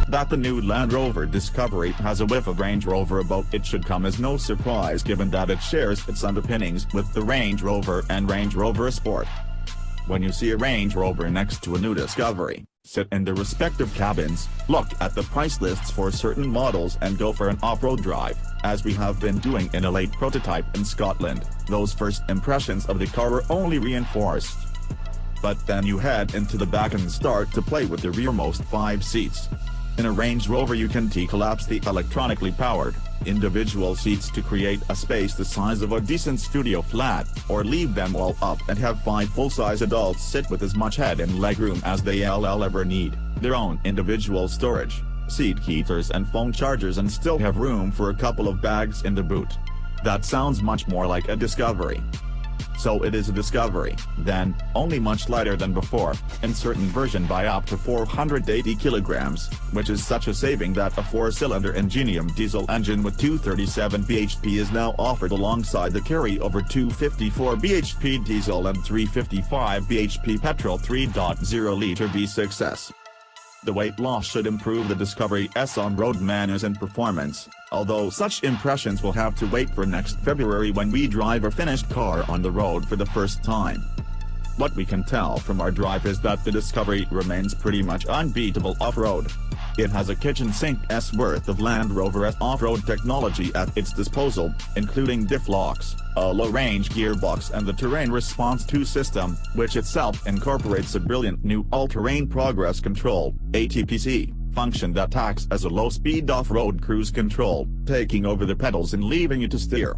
That the new Land Rover Discovery has a whiff of Range Rover about it should come as no surprise given that it shares its underpinnings with the Range Rover and Range Rover Sport. When you see a Range Rover next to a new Discovery, sit in the respective cabins, look at the price lists for certain models and go for an off-road drive, as we have been doing in a late prototype in Scotland. Those first impressions of the car were only reinforced. But then you head into the back and start to play with the rearmost 5 seats. In a Range Rover you can T-collapse the electronically powered individual seats to create a space the size of a decent studio flat, or leave them all up and have 5 full-size adults sit with as much head and legroom as they ever need, their own individual storage, seat heaters and phone chargers, and still have room for a couple of bags in the boot. That sounds much more like a Discovery. So it is a Discovery, then, only much lighter than before, in certain version by up to 480 kilograms, which is such a saving that a 4-cylinder Ingenium diesel engine with 237 bhp is now offered alongside the carry-over 254 bhp diesel and 355 bhp petrol 3.0-litre V6s. The weight loss should improve the Discovery S on-road manners and performance, although such impressions will have to wait for next February when we drive a finished car on the road for the first time. What we can tell from our drive is that the Discovery remains pretty much unbeatable off-road. It has a kitchen sink's worth of Land Rover off-road technology at its disposal, including diff locks, a low-range gearbox and the Terrain Response 2 system, which itself incorporates a brilliant new all-terrain progress control (ATPC) function that acts as a low-speed off-road cruise control, taking over the pedals and leaving you to steer.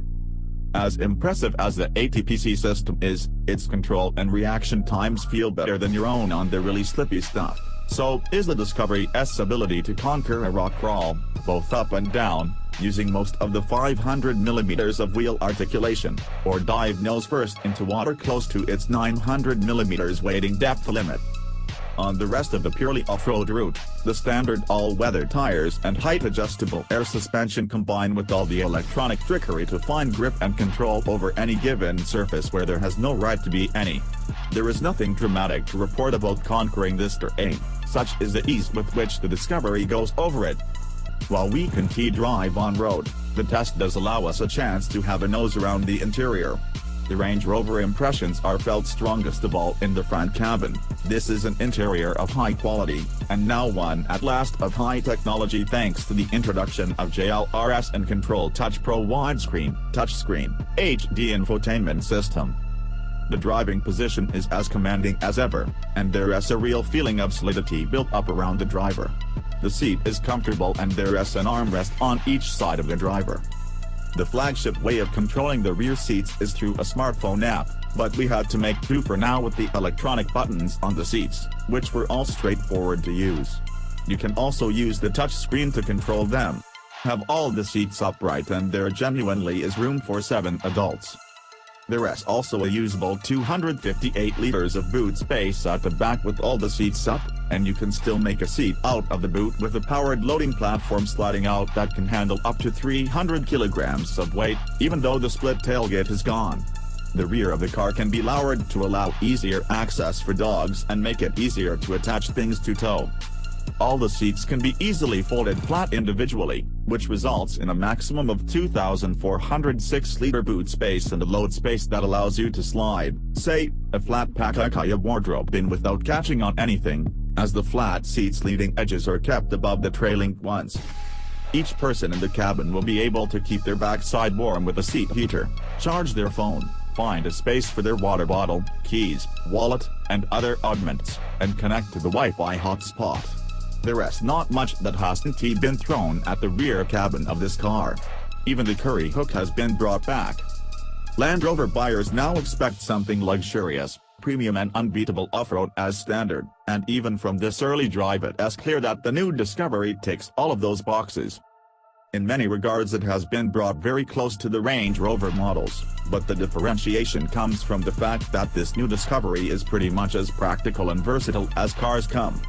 As impressive as the ATPC system is, its control and reaction times feel better than your own on the really slippy stuff. So is the Discovery S ability to conquer a rock crawl, both up and down, using most of the 500mm of wheel articulation, or dive nose first into water close to its 900mm wading depth limit. On the rest of the purely off-road route, the standard all-weather tires and height-adjustable air suspension combine with all the electronic trickery to find grip and control over any given surface where there has no right to be any. There is nothing dramatic to report about conquering this terrain, such is the ease with which the Discovery goes over it. While we can T-drive on-road, the test does allow us a chance to have a nose around the interior. The Range Rover impressions are felt strongest of all in the front cabin. This is an interior of high quality, and now one at last of high technology thanks to the introduction of JLRS and Control Touch Pro widescreen, touchscreen, HD infotainment system. The driving position is as commanding as ever, and there is a real feeling of solidity built up around the driver. The seat is comfortable and there is an armrest on each side of the driver. The flagship way of controlling the rear seats is through a smartphone app, but we had to make do for now with the electronic buttons on the seats, which were all straightforward to use. You can also use the touch screen to control them. Have all the seats upright and there genuinely is room for 7 adults. There is also a usable 258 liters of boot space at the back with all the seats up, and you can still make a seat out of the boot with a powered loading platform sliding out that can handle up to 300 kilograms of weight, even though the split tailgate is gone. The rear of the car can be lowered to allow easier access for dogs and make it easier to attach things to tow. All the seats can be easily folded flat individually, which results in a maximum of 2,406-liter boot space and a load space that allows you to slide, say, a flat pack IKEA wardrobe in without catching on anything, as the flat seats' leading edges are kept above the trailing ones. Each person in the cabin will be able to keep their backside warm with a seat heater, charge their phone, find a space for their water bottle, keys, wallet, and other oddments, and connect to the Wi-Fi hotspot. There is not much that hasn't been thrown at the rear cabin of this car. Even the curry hook has been brought back. Land Rover buyers now expect something luxurious, premium and unbeatable off-road as standard, and even from this early drive it is clear that the new Discovery ticks all of those boxes. In many regards it has been brought very close to the Range Rover models, but the differentiation comes from the fact that this new Discovery is pretty much as practical and versatile as cars come.